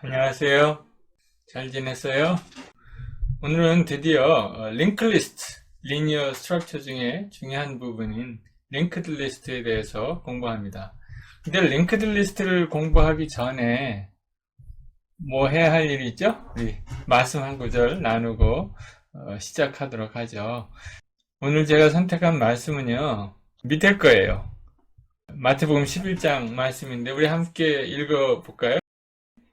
안녕하세요. 잘 지냈어요? 오늘은 드디어 링크리스트, 리니어 스트럭처 중에 중요한 부분인 링크드 리스트에 대해서 공부합니다. 근데 링크드 리스트를 공부하기 전에 뭐 해야 할 일이 있죠? 우리 말씀 한 구절 나누고 시작하도록 하죠. 오늘 제가 선택한 말씀은요, 밑에 거예요. 마태복음 11장 말씀인데 우리 함께 읽어볼까요?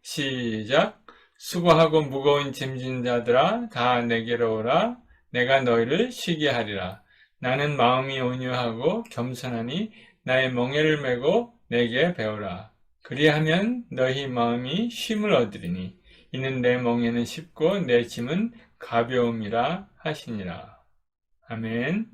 시작. 수고하고 무거운 짐진 자들아 다 내게로 오라. 내가 너희를 쉬게 하리라. 나는 마음이 온유하고 겸손하니 나의 멍에를 메고 내게 배우라. 그리하면 너희 마음이 쉼을 얻으리니 이는 내 멍에는 쉽고 내 짐은 가벼움이라 하시니라. 아멘.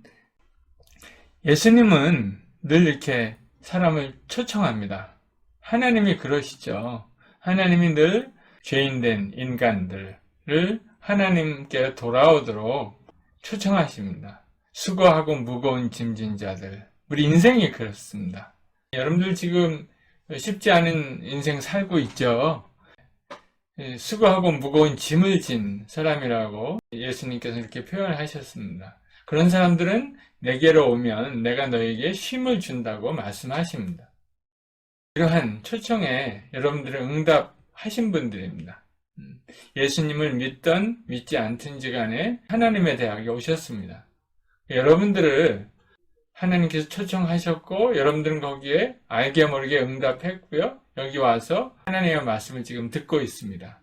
예수님은 늘 이렇게 사람을 초청합니다. 하나님이 그러시죠. 하나님이 늘 죄인된 인간들을 하나님께 돌아오도록 초청하십니다. 수고하고 무거운 짐진 자들. 우리 인생이 그렇습니다. 여러분들 지금 쉽지 않은 인생 살고 있죠. 수고하고 무거운 짐을 진 사람이라고 예수님께서 이렇게 표현하셨습니다. 그런 사람들은 내게로 오면 내가 너에게 쉼을 준다고 말씀하십니다. 이러한 초청에 여러분들은 응답하신 분들입니다. 예수님을 믿던 믿지 않든지 간에 하나님의 대학에 오셨습니다. 여러분들을 하나님께서 초청하셨고 여러분들은 거기에 알게 모르게 응답했고요. 여기 와서 하나님의 말씀을 지금 듣고 있습니다.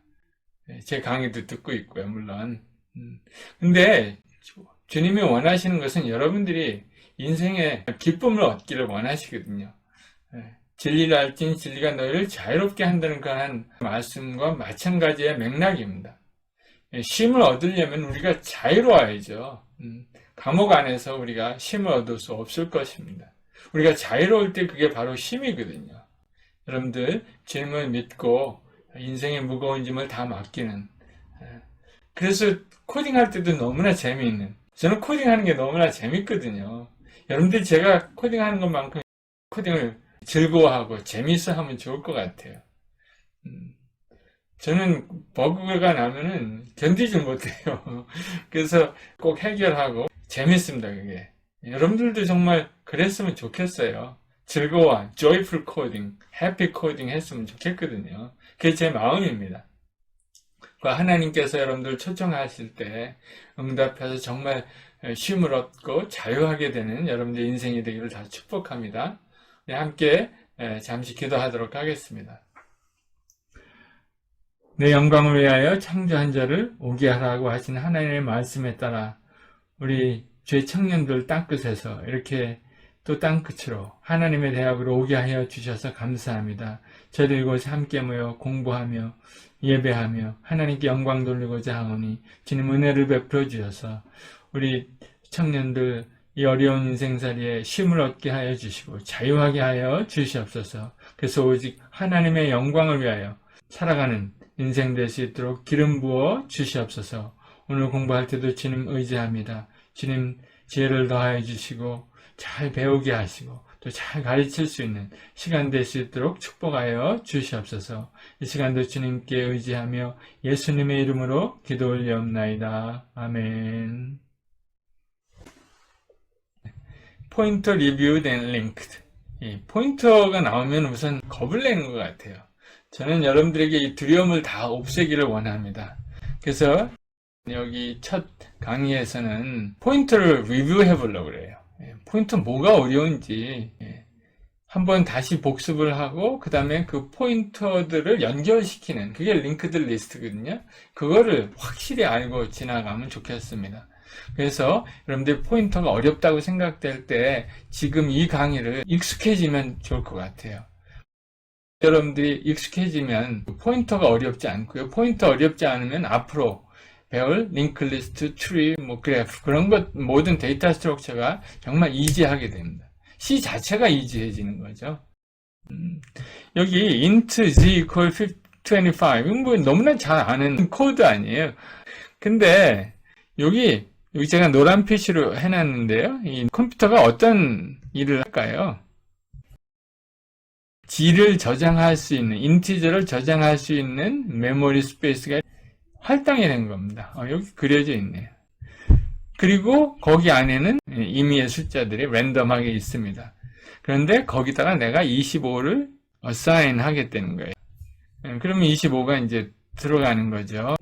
제 강의도 듣고 있고요. 물론. 근데 주님이 원하시는 것은 여러분들이 인생의 기쁨을 얻기를 원하시거든요. 진리를 알진 진리가 너희를 자유롭게 한다는 그런 말씀과 마찬가지의 맥락입니다. 쉼을 얻으려면 우리가 자유로워야죠. 감옥 안에서 우리가 쉼을 얻을 수 없을 것입니다. 우리가 자유로울 때 그게 바로 쉼이거든요. 여러분들 주님을 믿고 인생의 무거운 짐을 다 맡기는, 그래서 코딩할 때도 너무나 재미있는, 저는 코딩하는 게 너무나 재밌거든요. 여러분들 제가 코딩하는 것만큼 코딩을 즐거워하고 재미있어 하면 좋을 것 같아요. 저는 버그가 나면은 견디질 못해요. 그래서 꼭 해결하고 재밌습니다, 그게. 여러분들도 정말 그랬으면 좋겠어요. 즐거워, joyful coding, happy coding 했으면 좋겠거든요. 그게 제 마음입니다. 하나님께서 여러분들 초청하실 때 응답해서 정말 쉼을 얻고 자유하게 되는 여러분들 인생이 되기를 다 축복합니다. 네, 함께 잠시 기도하도록 하겠습니다. 내 영광을 위하여 창조한 자를 오게 하라고 하신 하나님의 말씀에 따라 우리 죄 청년들 땅끝에서 이렇게 또 땅끝으로 하나님의 대학으로 오게 하여 주셔서 감사합니다. 저희들 이곳에 함께 모여 공부하며 예배하며 하나님께 영광 돌리고자 하오니 주님 은혜를 베풀어 주셔서 우리 청년들 이 어려운 인생살이에 쉼을 얻게 하여 주시고 자유하게 하여 주시옵소서. 그래서 오직 하나님의 영광을 위하여 살아가는 인생 될 수 있도록 기름 부어 주시옵소서. 오늘 공부할 때도 주님 의지합니다. 주님 지혜를 더하여 주시고 잘 배우게 하시고 또 잘 가르칠 수 있는 시간 될 수 있도록 축복하여 주시옵소서. 이 시간도 주님께 의지하며 예수님의 이름으로 기도 올리옵나이다. 아멘. 포인터 리뷰드 앤 링크드. 이 포인터가 나오면 우선 겁을 내는 것 같아요. 저는 여러분들에게 이 두려움을 다 없애기를 원합니다. 그래서 여기 첫 강의에서는 포인터를 리뷰해 보려고 그래요. 포인터 뭐가 어려운지 한번 다시 복습을 하고 그 다음에 그 포인터들을 연결시키는, 그게 링크드 리스트거든요. 그거를 확실히 알고 지나가면 좋겠습니다. 그래서 여러분들 포인터가 어렵다고 생각될 때 지금 이 강의를 익숙해지면 좋을 것 같아요. 여러분들이 익숙해지면 포인터가 어렵지 않고요. 포인터 어렵지 않으면 앞으로 배울 링크 리스트, 트리, 그래프 그런 것 모든 데이터 스트럭처가 정말 이지하게 됩니다. C 자체가 이지해지는 거죠. 여기 int z equal 25 이건 뭐 너무나 잘 아는 코드 아니에요. 근데 여기 여기 제가 노란 표시로 해놨는데요. 이 컴퓨터가 어떤 일을 할까요? G를 저장할 수 있는, 인티저를 저장할 수 있는 메모리 스페이스가 할당이 된 겁니다. 여기 그려져 있네요. 그리고 거기 안에는 임의의 숫자들이 랜덤하게 있습니다. 그런데 거기다가 내가 25를 assign 하겠다는 거예요. 그러면 25가 이제 들어가는 거죠.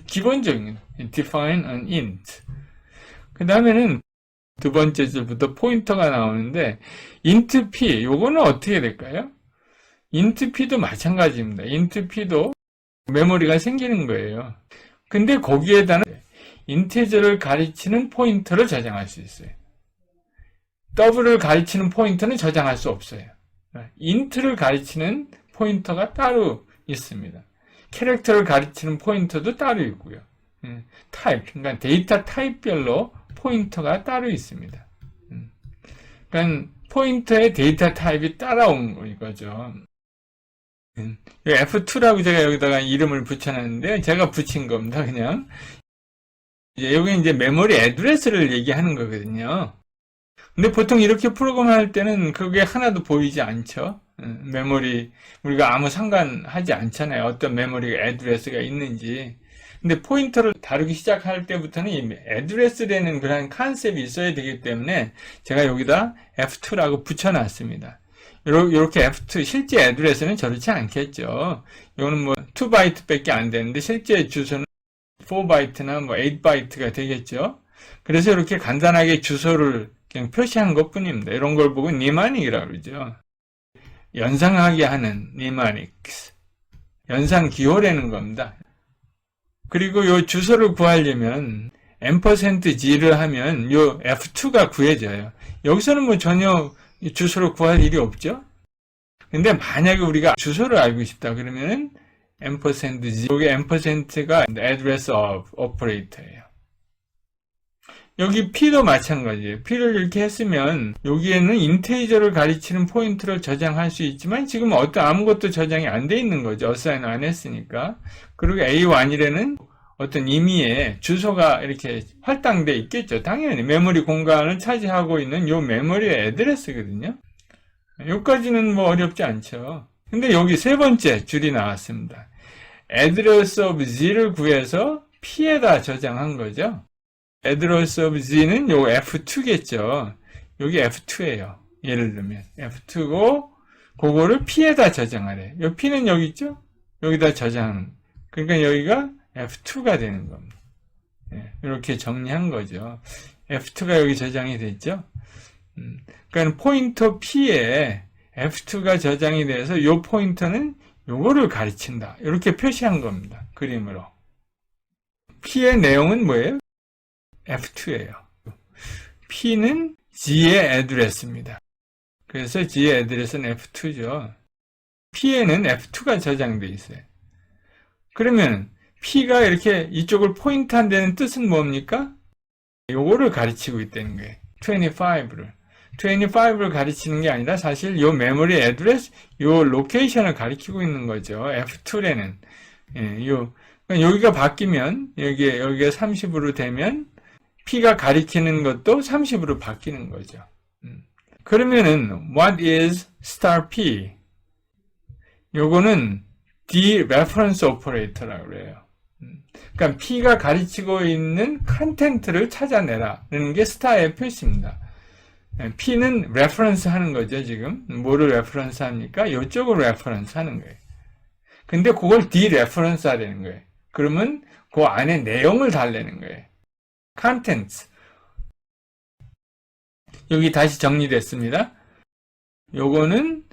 기본적인 define an int. 그 다음에는 두 번째 줄부터 포인터가 나오는데 int p, 요거는 어떻게 될까요? int p도 마찬가지입니다. int p도 메모리가 생기는 거예요. 근데 거기에다는 인티저를 가리치는 포인터를 저장할 수 있어요. 더블을 가리치는 포인터는 저장할 수 없어요. int를 가리치는 포인터가 따로 있습니다. 캐릭터를 가리치는 포인터도 따로 있고요. 타입, 그러니까 데이터 타입별로 포인터가 따로 있습니다. 그러니까 포인터의 데이터 타입이 따라온 거죠. F2라고 제가 여기다가 이름을 붙여놨는데 제가 붙인 겁니다. 그냥 여기 이제 메모리 애드레스를 얘기하는 거거든요. 근데 보통 이렇게 프로그램할 때는 그게 하나도 보이지 않죠. 메모리 우리가 아무 상관하지 않잖아요. 어떤 메모리 애드레스가 있는지. 근데 포인터를 다루기 시작할 때부터는 이 애드레스라는 그런 컨셉이 있어야 되기 때문에 제가 여기다 F2라고 붙여놨습니다. 이렇게 F2 실제 애드레스는 저렇지 않겠죠. 이거는 뭐 2바이트 밖에 안 되는데 실제 주소는 4바이트나 뭐 8바이트가 되겠죠. 그래서 이렇게 간단하게 주소를 그냥 표시한 것 뿐입니다. 이런 걸 보고 니마닉이라고 그러죠. 연상하게 하는 니마닉스. 연상 기호라는 겁니다. 그리고 이 주소를 구하려면 %g를 하면 이 F2가 구해져요. 여기서는 뭐 전혀 주소를 구할 일이 없죠. 근데 만약에 우리가 주소를 알고 싶다 그러면은 %g, 여기 %가 address of operator예요. 여기 p도 마찬가지예요. p를 이렇게 했으면 여기에는 인테이저를 가리치는 포인트를 저장할 수 있지만 지금 아무것도 저장이 안 돼 있는 거죠. assign 안 했으니까. 그리고 A1이라는 어떤 임의의 주소가 이렇게 할당돼 있겠죠. 당연히 메모리 공간을 차지하고 있는 요 메모리의 애드레스거든요. 여기까지는 뭐 어렵지 않죠. 근데 여기 세 번째 줄이 나왔습니다. address of z를 구해서 p에다 저장한 거죠. address of z는 요 F2겠죠. 여기 F2예요. 예를 들면 F2고 그거를 p에다 저장하래. 요 p는 여기 있죠? 여기다 저장하는. 그러니까 여기가 F2가 되는 겁니다. 이렇게 정리한 거죠. F2가 여기 저장이 됐죠. 그러니까 포인터 P에 F2가 저장이 돼서 이 포인터는 요거를 가르친다. 이렇게 표시한 겁니다. 그림으로. P의 내용은 뭐예요? F2예요. P는 G의 애드레스입니다. 그래서 G의 애드레스는 F2죠. P에는 F2가 저장되어 있어요. 그러면 P가 이렇게 이쪽을 포인트한 데는 뜻은 뭡니까? 요거를 가르치고 있다는 거예요. 25를 가르치는 게 아니라 사실 요 메모리 애드레스, 요 로케이션을 가리키고 있는 거죠. F2라는. 여기가 바뀌면, 여기가 30으로 되면, P가 가리키는 것도 30으로 바뀌는 거죠. 그러면은, what is star P? 요거는 dereference operator라고 그래요. 그러니까 P가 가르치고 있는 컨텐트를 찾아내라는 게 스타의 표시입니다. P는 레퍼런스 하는 거죠, 지금. 뭐를 레퍼런스 합니까? 이쪽을 레퍼런스 하는 거예요. 근데 그걸 디레퍼런스 하려는 거예요. 그러면 그 안에 내용을 달래는 거예요. 컨텐츠. 여기 다시 정리됐습니다. 요거는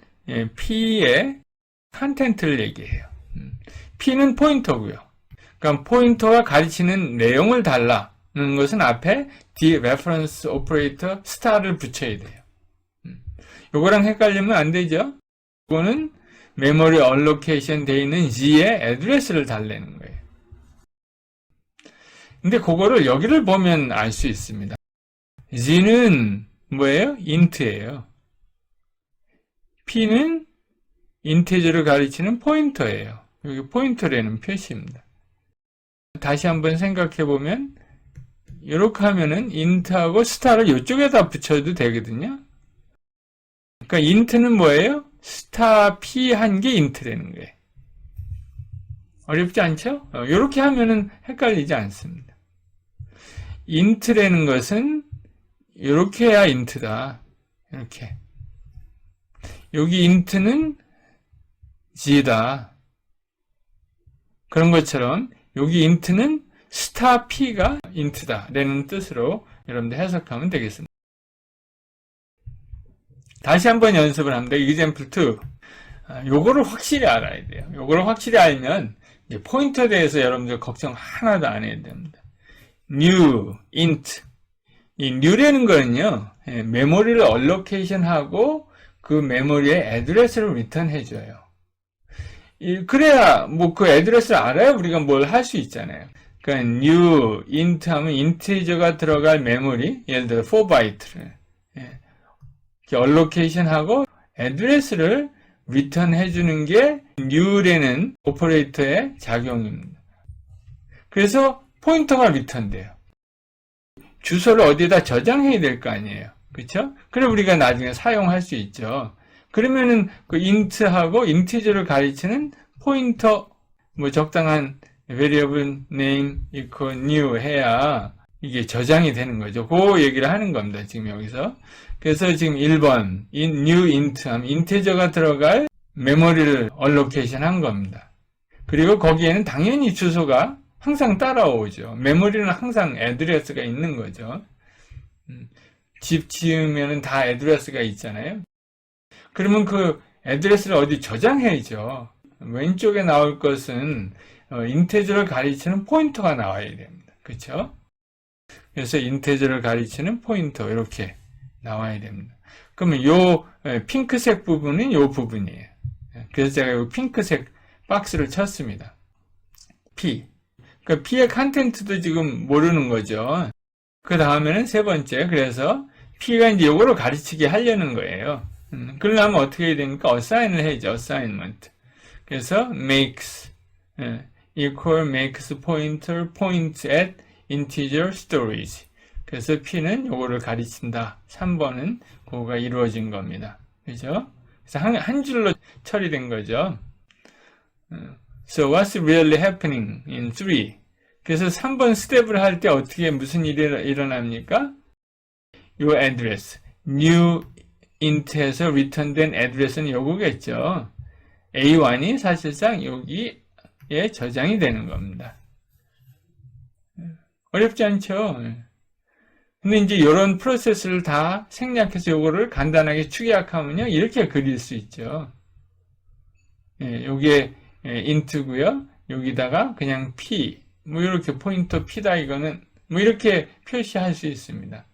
P의 컨텐트를 얘기해요. P는 포인터고요. 그러니까 포인터가 가르치는 내용을 달라는 것은 앞에 dereference operator star를 붙여야 돼요. 요거랑 헷갈리면 안 되죠. 이거는 메모리 allocation 되어 있는 G의 애드레스를 달래는 거예요. 근데 그거를 여기를 보면 알 수 있습니다. G는 뭐예요? int예요. P는 인티저를 가리치는 포인터예요. 여기 포인터라는 표시입니다. 다시 한번 생각해 보면 이렇게 하면은 int하고 star를 이쪽에다 붙여도 되거든요. 그러니까 int는 뭐예요? star p 한 게 int라는 거예요. 어렵지 않죠? 이렇게 하면은 헷갈리지 않습니다. int라는 것은 이렇게 해야 int다. 이렇게. 여기 int는 g다. 그런 것처럼 여기 int는 star p가 int다 라는 뜻으로 여러분들 해석하면 되겠습니다. 다시 한번 연습을 합니다. example 2. 요거를 확실히 알아야 돼요. 요거를 확실히 알면 이제 포인터에 대해서 여러분들 걱정 하나도 안 해야 됩니다. new, int. 이 new라는 거는요, 메모리를 allocation하고 그 메모리의 애드레스를 return 해줘요. 그래야 뭐 그 애드레스를 알아야 우리가 뭘 할 수 있잖아요. 그러니까 new, int 하면 인티저가 들어갈 메모리, 예를 들어 4바이트를 allocation하고 애드레스를 return 해주는 게 new라는 오퍼레이터의 작용입니다. 그래서 포인터가 return 돼요. 주소를 어디에다 저장해야 될 거 아니에요. 그렇죠? 그래 우리가 나중에 사용할 수 있죠. 그러면은 그 int하고 인티저를 가리치는 포인터, 뭐 적당한 variable name equal new 해야 이게 저장이 되는 거죠. 그 얘기를 하는 겁니다. 지금 여기서. 그래서 지금 1번 new int 하면 인티저가 들어갈 메모리를 allocation 한 겁니다. 그리고 거기에는 당연히 주소가 항상 따라오죠. 메모리는 항상 애드레스가 있는 거죠. 집 지으면 다 애드레스가 있잖아요. 그러면 그 애드레스를 어디 저장해야죠. 왼쪽에 나올 것은 인테저를 가리치는 포인터가 나와야 됩니다. 그렇죠? 그래서 인테저를 가리치는 포인터 이렇게 나와야 됩니다. 그러면 요 핑크색 부분은 요 부분이에요. 그래서 제가 요 핑크색 박스를 쳤습니다. P. 그러니까 P의 컨텐츠도 지금 모르는 거죠. 그 다음에는 세 번째. 그래서 P가 이제 요거를 가르치게 하려는 거예요. 그러려면 어떻게 해야 됩니까? assign을 해야죠. assignment. 그래서 makes equal makes pointer point at integer storage. 그래서 P는 요거를 가르친다. 3번은 그거가 이루어진 겁니다. 그죠? 그래서 한 줄로 처리된 거죠. So what's really happening in 3? 그래서 3번 스텝을 할 때 어떻게 무슨 일이 일어납니까? 요 address, new int에서 return된 address는 요거겠죠. A1이 사실상 여기에 저장이 되는 겁니다. 어렵지 않죠? 근데 이제 이런 프로세스를 다 생략해서 요거를 간단하게 축약하면요, 이렇게 그릴 수 있죠. 요게 int고요. 여기다가 그냥 p, 뭐 이렇게 포인터 p다 이거는 뭐 이렇게 표시할 수 있습니다.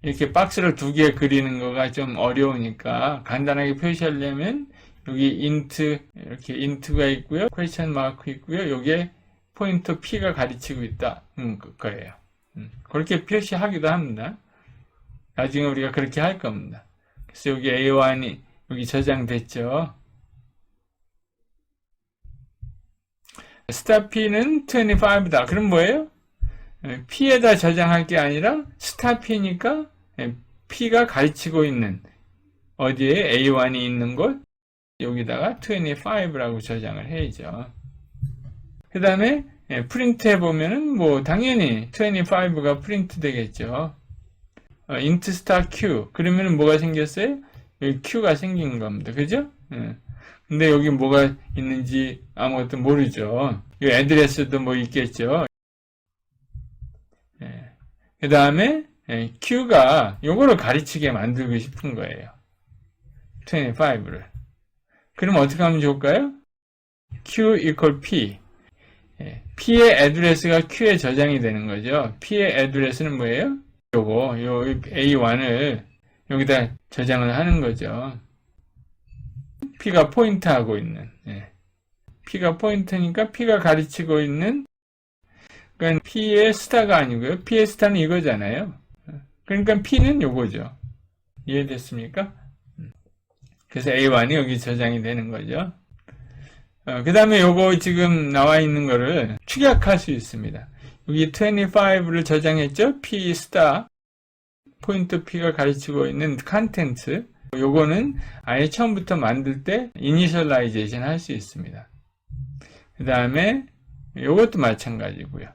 이렇게 박스를 두 개 그리는 거가 좀 어려우니까 간단하게 표시하려면 여기 int 이렇게 int가 있고요, question mark 있고요. 요게 포인터 p가 가르치고 있다. 거예요. 그렇게 표시하기도 합니다. 나중에 우리가 그렇게 할 겁니다. 그래서 여기 A1이 여기 저장됐죠. star p는 25다. 그럼 뭐예요? p에다 저장할 게 아니라 star p니까 p가 가르치고 있는 어디에 A1이 있는 곳 여기다가 25라고 저장을 해야죠. 그 다음에 프린트 해보면은 뭐 당연히 25가 프린트 되겠죠. int star q 그러면은 뭐가 생겼어요? 여기 q가 생긴 겁니다. 그죠? 근데 여기 뭐가 있는지 아무것도 모르죠. 이 애드레스도 뭐 있겠죠. 그 다음에 q가 요거를 가르치게 만들고 싶은 거예요. 25를. 그럼 어떻게 하면 좋을까요? q equal p. p의 애드레스가 q에 저장이 되는 거죠. p의 애드레스는 뭐예요? 요거, 요 a1을 여기다 저장을 하는 거죠. p가 포인트하고 있는, p가 포인트니까 p가 가르치고 있는, 그러니까 p의 스타가 아니고요. p의 스타는 이거잖아요. 그러니까 p는 요거죠. 이해됐습니까? 그래서 a1이 여기 저장이 되는 거죠. 그 다음에 요거 지금 나와 있는 거를 축약할 수 있습니다. 여기 25를 저장했죠? P 스타 포인터 P가 가르치고 있는 컨텐츠. 요거는 아예 처음부터 만들 때 이니셜라이제이션 할 수 있습니다. 그 다음에 요것도 마찬가지고요.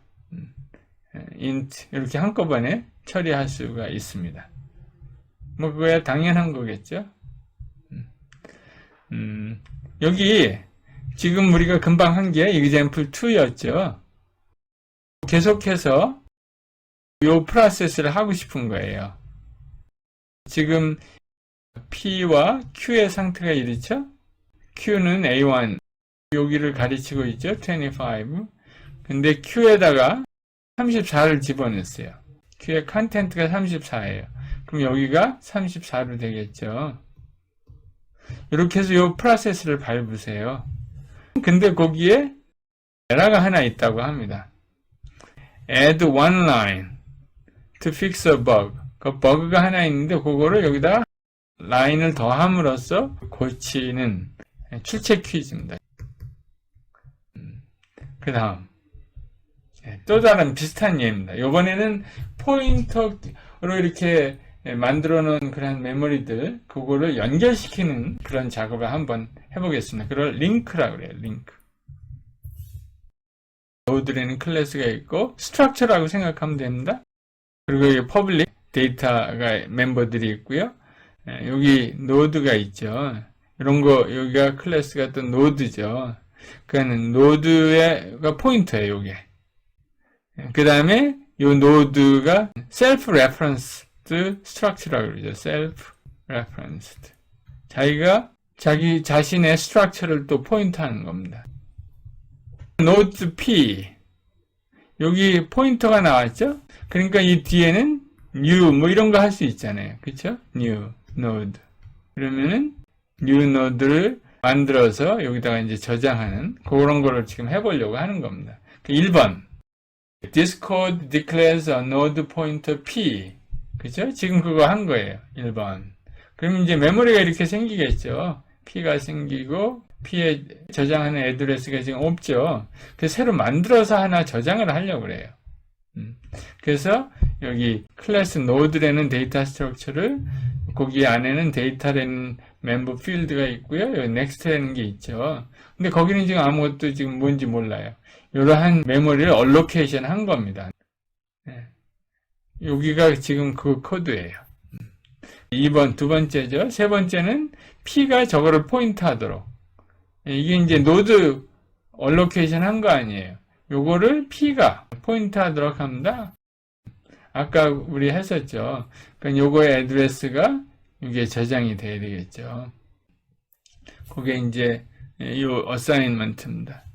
int 이렇게 한꺼번에 처리할 수가 있습니다. 뭐 그거야 당연한 거겠죠. 여기 지금 우리가 금방 한 게 example 2였죠. 계속해서 요 프로세스를 하고 싶은 거예요. 지금 P와 Q의 상태가 이렇죠? Q는 A1 여기를 가르치고 있죠. 25. 근데 Q에다가 34를 집어넣었어요. Q의 컨텐트가 34예요. 그럼 여기가 34로 되겠죠. 이렇게 해서 이 프로세스를 밟으세요. 근데 거기에 에러가 하나 있다고 합니다. Add one line to fix a bug. 그 버그가 하나 있는데 그거를 여기다 라인을 더함으로써 고치는 출제 퀴즈입니다. 그 다음 또 다른 비슷한 예입니다. 이번에는 포인터로 이렇게 만들어 놓은 그런 메모리들 그거를 연결시키는 그런 작업을 한번 해보겠습니다. 그걸 링크라고 그래요. 링크. 노드라는 클래스가 있고 스트럭처라고 생각하면 됩니다. 그리고 여기 퍼블릭 데이터가 멤버들이 있고요. 여기 노드가 있죠. 이런 거 여기가 클래스가 또 노드죠. 그러니까 노드가 포인터예요. 요게. 그 다음에 이 노드가 self referenced structure라고 그러죠. self referenced. 자기가 자기 자신의 스트럭처를 또 포인트하는 겁니다. 노드 P 여기 포인터가 나왔죠? 그러니까 이 뒤에는 new 뭐 이런 거 할 수 있잖아요. 그쵸? new node. 그러면은 new node를 만들어서 여기다가 이제 저장하는 그런 거를 지금 해보려고 하는 겁니다. 1번 This code declares a node pointer P. 그죠? 지금 그거 한 거예요. 1번. 그럼 이제 메모리가 이렇게 생기겠죠. P가 생기고 P에 저장하는 애드레스가 지금 없죠. 그래서 새로 만들어서 하나 저장을 하려고 그래요. 그래서 여기 클래스 노드라는 데이터 스트럭처를 거기 안에는 데이터라는 멤버 필드가 있고요. 여기 넥스트라는 게 있죠. 근데 거기는 지금 아무것도 지금 뭔지 몰라요. 이러한 메모리를 얼로케이션 한 겁니다. 여기가 지금 그 코드예요. 2번 두 번째죠. 세 번째는 P가 저거를 포인트 하도록. 이게 이제 노드 얼로케이션 한 거 아니에요. 요거를 P가 포인트 하도록 합니다. 아까 우리 했었죠. 그러니까 요거의 애드레스가 이게 저장이 돼야 되겠죠. 그게 이제 이 어사인먼트입니다.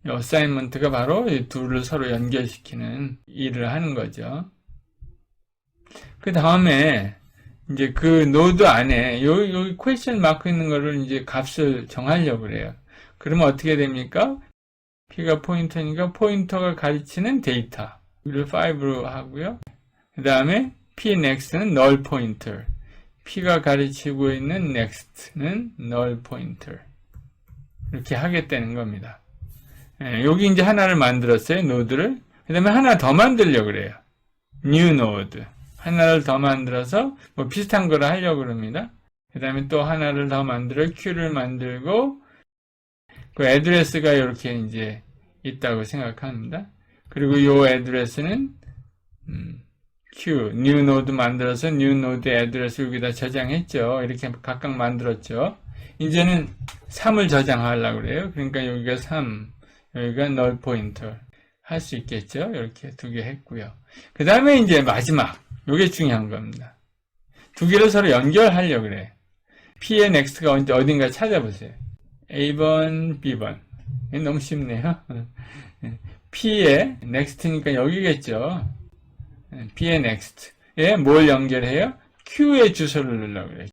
이 어사인먼트가 바로 이 둘을 서로 연결시키는 일을 하는 거죠. 그 다음에 이제 그 노드 안에 여기 퀘스천 마크 있는 거를 이제 값을 정하려고 그래요. 그러면 어떻게 됩니까? P가 포인터니까 포인터가 가르치는 데이터 를 5로 하고요. 그 다음에 P next는 null pointer. P가 가르치고 있는 next는 null pointer. 이렇게 하겠다는 겁니다. 여기 이제 하나를 만들었어요. 노드를. 그 다음에 하나 더 만들려고 그래요. new node. 하나를 더 만들어서 뭐 비슷한 거를 하려고 그럽니다. 그 다음에 또 하나를 더 만들어 Q를 만들고 그 애드레스가 이렇게 이제 있다고 생각합니다. 그리고 이 애드레스는 Q, new node 만들어서 new node 애드레스 여기다 저장했죠. 이렇게 각각 만들었죠. 이제는 3을 저장하려고 그래요. 그러니까 여기가 3, 여기가 null pointer 할 수 있겠죠. 이렇게 두 개 했고요. 그 다음에 이제 마지막, 이게 중요한 겁니다. 두 개를 서로 연결하려고 그래요. P의 next가 어딘가 찾아보세요. A번, B번. 너무 쉽네요. P의 next니까 여기겠죠. P의 next에 뭘 연결해요? Q의 주소를 넣으려고 그래요.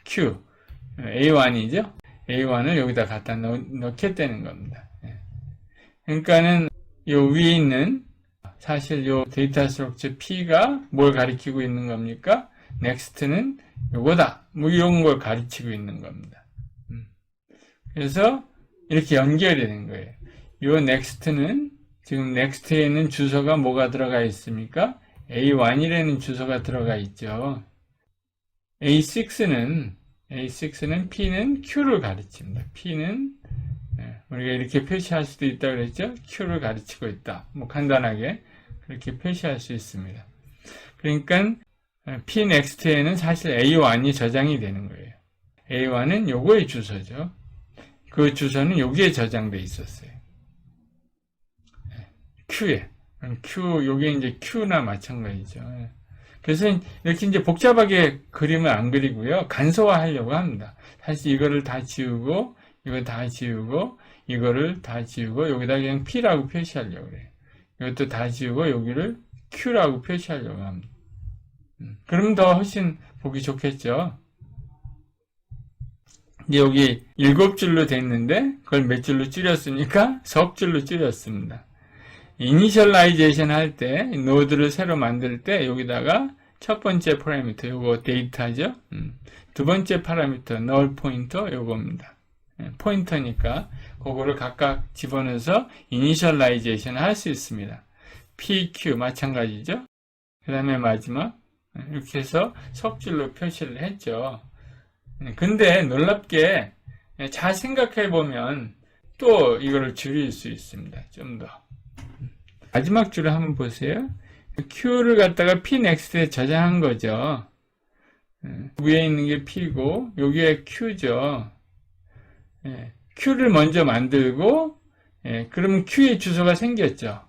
Q. A1이죠? A1을 여기다 갖다 넣겠다는 겁니다. 그러니까는 요 위에 있는 사실 요 데이터 스트럭처 P가 뭘 가리키고 있는 겁니까? next는 요거다. 뭐 이런 걸 가르치고 있는 겁니다. 그래서 이렇게 연결이 된 거예요. 요 next는 지금 next에는 주소가 뭐가 들어가 있습니까? A1이라는 주소가 들어가 있죠. A6는 P는 Q를 가르칩니다. P는 우리가 이렇게 표시할 수도 있다 그랬죠? Q를 가르치고 있다. 뭐 간단하게 그렇게 표시할 수 있습니다. 그러니까 P next에는 사실 A1이 저장이 되는 거예요. A1은 요거의 주소죠. 그 주소는 여기에 저장돼 있었어요. Q에. 요게 이제 Q나 마찬가지죠. 그래서 이렇게 이제 복잡하게 그림을 안 그리고요. 간소화 하려고 합니다. 사실 이거를 다 지우고, 이거 다 지우고, 이거를 다 지우고, 여기다 그냥 P라고 표시하려고 그래요. 이것도 다 지우고, 여기를 Q라고 표시하려고 합니다. 그럼 더 훨씬 보기 좋겠죠. 이제 여기 7줄로 됐는데, 그걸 몇 줄로 줄였으니까 석 줄로 줄였습니다. 이니셜라이제이션 할 때, 노드를 새로 만들 때, 여기다가 첫 번째 파라미터, 요거 데이터죠. 두 번째 파라미터, null 포인터, 요겁니다. 포인터니까, 그거를 각각 집어넣어서 이니셜라이제이션 할 수 있습니다. PQ, 마찬가지죠. 그 다음에 마지막, 이렇게 해서 석줄로 표시를 했죠. 근데 놀랍게 잘 생각해 보면 또 이거를 줄일 수 있습니다. 좀 더. 마지막 줄을 한번 보세요. Q를 갖다가 P next에 저장한 거죠. 위에 있는 게 P고 여기에 Q죠. Q를 먼저 만들고 그러면 Q의 주소가 생겼죠.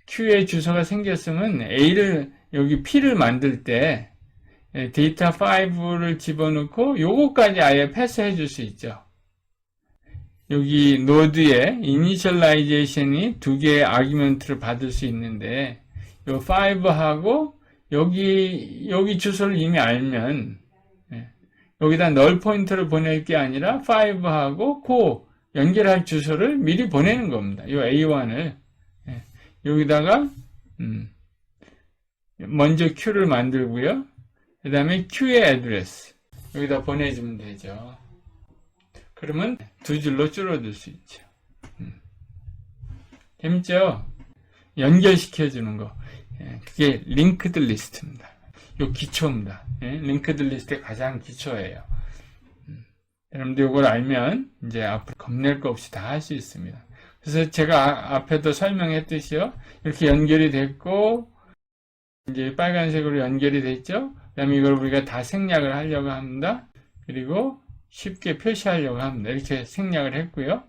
Q의 주소가 생겼으면 A를 여기 P를 만들 때 데이터 5를 집어넣고 요거까지 아예 패스해 줄 수 있죠. 여기 노드에 이니셜라이제이션이 두 개의 아규먼트를 받을 수 있는데 요 5하고 여기 주소를 이미 알면 여기다 null 포인터를 보낼 게 아니라 5하고 그 연결할 주소를 미리 보내는 겁니다. 요 A1을 여기다가 먼저 Q를 만들고요. 그 다음에 Q의 애드레스 여기다 보내주면 되죠. 그러면 두 줄로 줄어들 수 있죠. 재밌죠? 연결시켜주는 거. 그게 링크드 리스트입니다. 요 기초입니다. 링크드 리스트의 가장 기초예요. 여러분들 이걸 알면 이제 앞으로 겁낼 거 없이 다 할 수 있습니다. 그래서 제가 앞에도 설명했듯이요. 이렇게 연결이 됐고 이제 빨간색으로 연결이 됐죠. 그 다음에 이걸 우리가 다 생략을 하려고 합니다. 그리고 쉽게 표시하려고 합니다. 이렇게 생략을 했고요.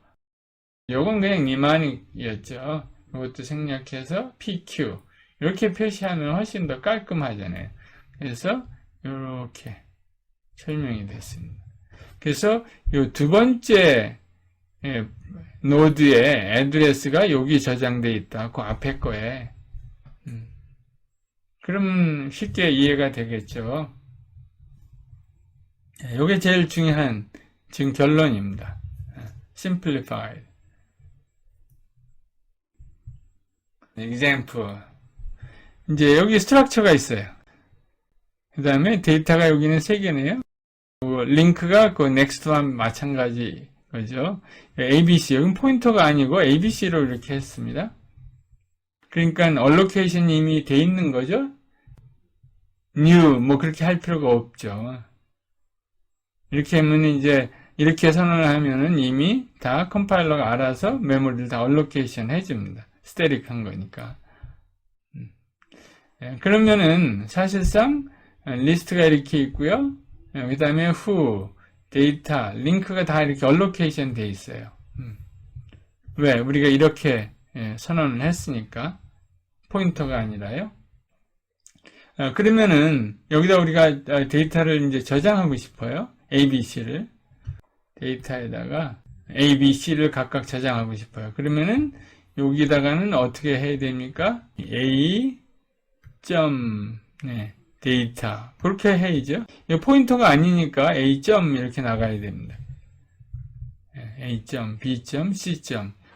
요건 그냥 니만이었죠. 이것도 생략해서 PQ 이렇게 표시하면 훨씬 더 깔끔하잖아요. 그래서 이렇게 설명이 됐습니다. 그래서 이 두 번째 노드의 애드레스가 여기 저장되어 있다. 그 앞에 거에. 그러면 쉽게 이해가 되겠죠. 이게 제일 중요한 지금 결론입니다. Simplified. Example. 이제 여기 스트럭처가 있어요. 그 다음에 데이터가 여기는 3개네요. 링크가 그 넥스트와 마찬가지 거죠. ABC, 여기는 포인터가 아니고 ABC로 이렇게 했습니다. 그러니까 얼로케이션이 이미 돼 있는 거죠. new 뭐 그렇게 할 필요가 없죠. 이렇게 하면 이제 이렇게 선언을 하면은 이미 다 컴파일러가 알아서 메모리를 다 얼로케이션 해줍니다. 스테릭한 거니까. 그러면은 사실상 리스트가 이렇게 있고요. 그 다음에 who, 데이터, 링크가 다 이렇게 얼로케이션 돼 있어요. 왜? 우리가 이렇게 선언을 했으니까 포인터가 아니라요. 그러면은 여기다 우리가 데이터를 이제 저장하고 싶어요. ABC를 데이터에다가 ABC를 각각 저장하고 싶어요. 그러면은 여기다가는 어떻게 해야 됩니까? A. 데이터 그렇게 해야죠. 포인터가 아니니까 A. 이렇게 나가야 됩니다. A. B. C.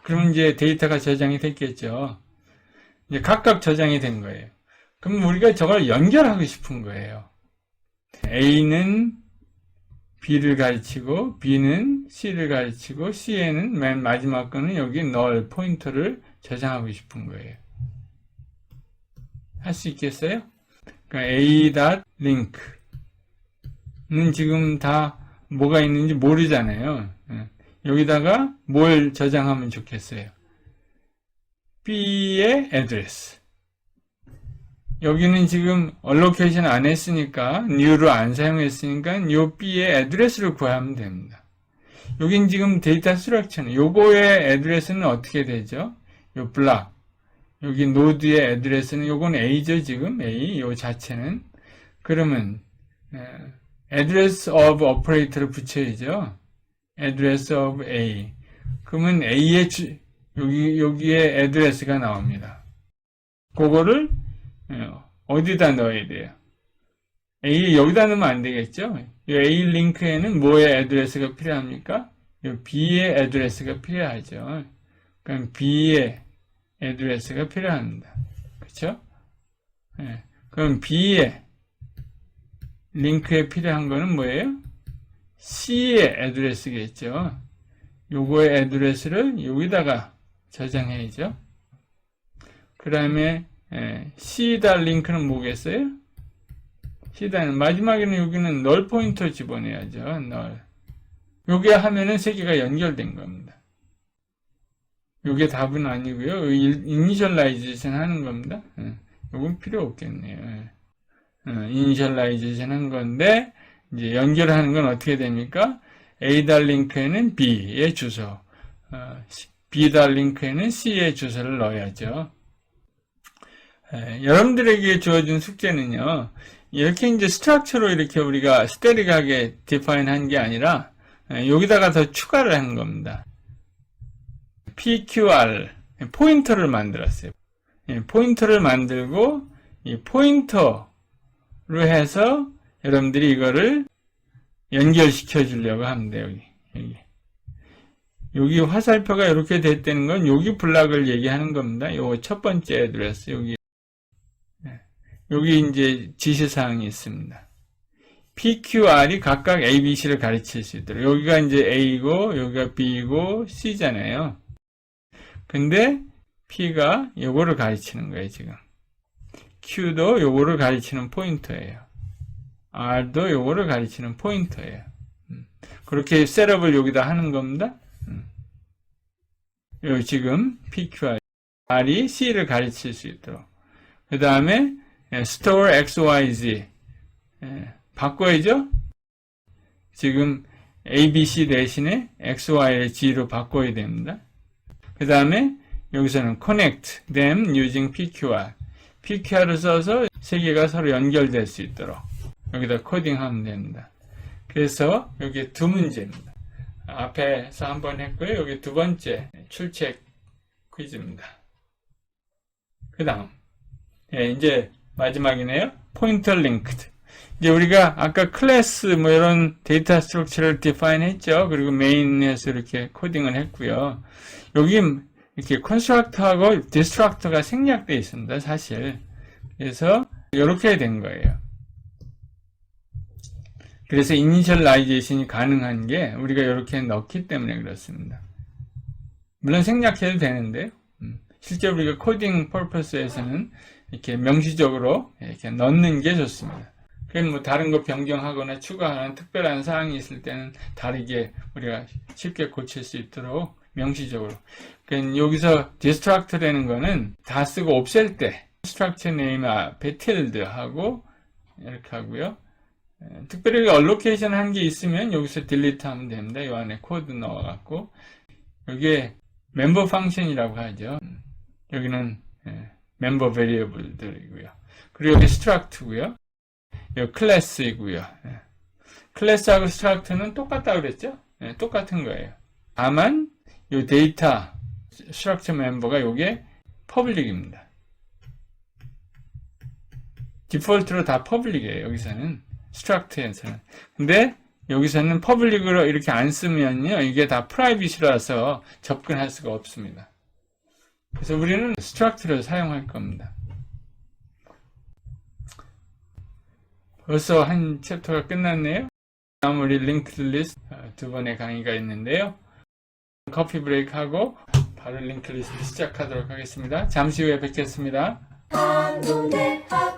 그러면 이제 데이터가 저장이 됐겠죠. 이제 각각 저장이 된 거예요. 그럼 우리가 저걸 연결하고 싶은 거예요. A는 B를 가르치고 B는 C를 가르치고 C에는 맨 마지막 거는 여기 null 포인터를 저장하고 싶은 거예요. 할 수 있겠어요? 그러니까 a.link는 지금 다 뭐가 있는지 모르잖아요. 여기다가 뭘 저장하면 좋겠어요? B의 address. 여기는 지금 allocation 안 했으니까 new로 안 사용했으니까 요 B의 address를 구하면 됩니다. 여긴 지금 데이터 스트럭처는 요거의 address는 어떻게 되죠? 요 block. 여기 노드의 address는 요건 A죠, 지금. A, 요 자체는. 그러면, address of operator를 붙여야죠. address of A. 그러면 A의 여기에 address가 나옵니다. 그거를, 어디다 넣어야 돼요? A, 여기다 넣으면 안 되겠죠? 이 A 링크에는 뭐의 address가 필요합니까? 이 B의 address가 필요하죠. 그럼 B의 address가 필요합니다. 그렇죠? 그럼 B의 링크에 필요한 거는 뭐예요? C의 address겠죠. 요거의 address를 여기다가 저장해야죠. 그 다음에 C다 링크는 뭐겠어요? C다는 마지막에는 여기는 널 포인터 집어내야죠. 널. 요게 하면은 세 개가 연결된 겁니다. 요게 답은 아니고요. 이니셜라이제이션 하는 겁니다. 요건 필요 없겠네요. 이니셜라이제이션 한 건데 이제 연결하는 건 어떻게 됩니까? A.link에는 B의 주소, B.link에는 C의 주소를 넣어야죠. 여러분들에게 주어진 숙제는요. 이렇게 이제 스트럭처로 이렇게 우리가 스테릭하게 디파인 한 게 아니라 여기다가 더 추가를 한 겁니다. PQR 포인터를 만들었어요. 포인터를 만들고 이 포인터로 해서 여러분들이 이거를 연결시켜 주려고 합니다. 여기 화살표가 이렇게 됐다는 건 여기 블락을 얘기하는 겁니다. 요 첫 번째 애드레스 여기 이제 지시사항이 있습니다. PQR이 각각 A, B, C를 가르칠 수 있도록 여기가 이제 A고 여기가 B고 C잖아요. 근데 P가 요거를 가르치는 거예요, 지금. Q도 요거를 가르치는 포인터예요. R도 요거를 가르치는 포인터예요. 그렇게 셋업을 여기다 하는 겁니다. 요 지금 PQR, R이 C를 가르칠 수 있도록. 그 다음에 store XYZ 바꿔야죠? 지금 ABC 대신에 XY를 G로 바꿔야 됩니다. 그 다음에 여기서는 connect them using PQR. PQR을 써서 세 개가 서로 연결될 수 있도록 여기다 코딩하면 됩니다. 그래서 여기 두 문제입니다. 앞에서 한 번 했고요. 여기 두 번째 출첵 퀴즈입니다. 그 다음 이제 마지막이네요. 포인터 링크드. 이제 우리가 아까 클래스 뭐 이런 데이터 스트럭처를 디파인 했죠. 그리고 메인에서 이렇게 코딩을 했고요. 여기 이렇게 컨스트럭터하고 디스트럭터가 생략되어 있습니다. 사실. 그래서 이렇게 된 거예요. 그래서 이니셜라이제이션이 가능한 게 우리가 이렇게 넣기 때문에 그렇습니다. 물론 생략해도 되는데요. 실제 우리가 코딩 퍼포스에서는 이렇게 명시적으로 이렇게 넣는 게 좋습니다. 그럼 뭐 다른 거 변경하거나 추가하는 특별한 사항이 있을 때는 다르게 우리가 쉽게 고칠 수 있도록 명시적으로. 그러니까 여기서 디스트럭트라는 거는 다 쓰고 없앨 때 structure name 앞에 tilde 하고 이렇게 하고요. 특별히 allocation 한 게 있으면 여기서 delete 하면 됩니다. 이 안에 코드 넣어갖고 여기에 member function이라고 하죠. 여기는 member variable들이고요. 그리고 여기 struct고요. 여기 class이고요. class하고 struct는 똑같다고 그랬죠? 똑같은 거예요. 다만 이 데이터 structure member가 요게 public입니다. 디폴트로 다 public이에요. 여기서는 structure에서는. 근데 여기서는 public으로 이렇게 안 쓰면요. 이게 다 private라서 접근할 수가 없습니다. 그래서 우리는 structure를 사용할 겁니다. 벌써 한 챕터가 끝났네요. 다음 우리 linked list 두 번의 강의가 있는데요. 커피 브레이크하고 바로 링크리스트 시작하도록 하겠습니다. 잠시 후에 뵙겠습니다. 한국대 학